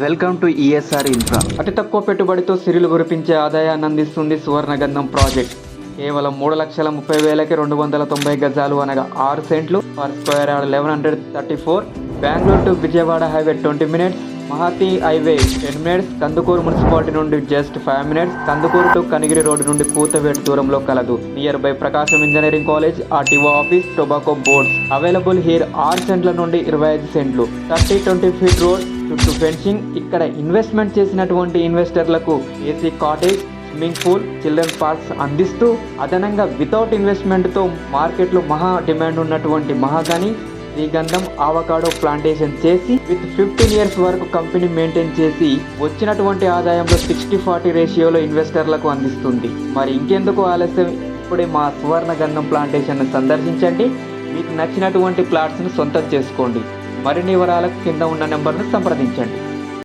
Welcome to ESR infra. అతి తక్కువ పెట్టుబడితో సిరులు కురిపించే ఆదాయాన్ని అందిస్తుంది సువర్ణగంధం ప్రాజెక్ట్. కేవలం 3,30,000కి 290 గజాలు అనగా 6 సెంట్లు per square yard 1134. Bengaluru to Vijayawada highway 20 minutes, Mahathi highway 10 minutes, Kandukur municipality నుండి just 5 minutes, Kandukur to Kanigiri road నుండి కూతవేటు దూరంలో కలదు. Near by Prakasam engineering college, RTO office, tobacco boards. Available here 6 సెంట్ల నుండి 25 సెంట్లు, 30-20 feet రోడ్, చుట్టూ ఫెన్సింగ్. ఇక్కడ ఇన్వెస్ట్మెంట్ చేసినటువంటి ఇన్వెస్టర్లకు AC cottage, swimming pool, children parks అందిస్తూ అదనంగా వితౌట్ ఇన్వెస్ట్మెంట్తో మార్కెట్లో మహా డిమాండ్ ఉన్నటువంటి మహాగని, శ్రీగంధం, ఆవకాడో ప్లాంటేషన్ చేసి విత్ 15 years వరకు కంపెనీ మెయింటైన్ చేసి వచ్చినటువంటి ఆదాయంలో 60-40 రేషియోలో ఇన్వెస్టర్లకు అందిస్తుంది. మరి ఇంకెందుకు ఆలస్యం, ఇప్పుడే మా సువర్ణగంధం ప్లాంటేషన్ను సందర్శించండి. మీకు నచ్చినటువంటి ప్లాట్స్ను సొంతం చేసుకోండి. మరిన్ని వివరాలకు కింద ఉన్న నెంబర్ను సంప్రదించండి.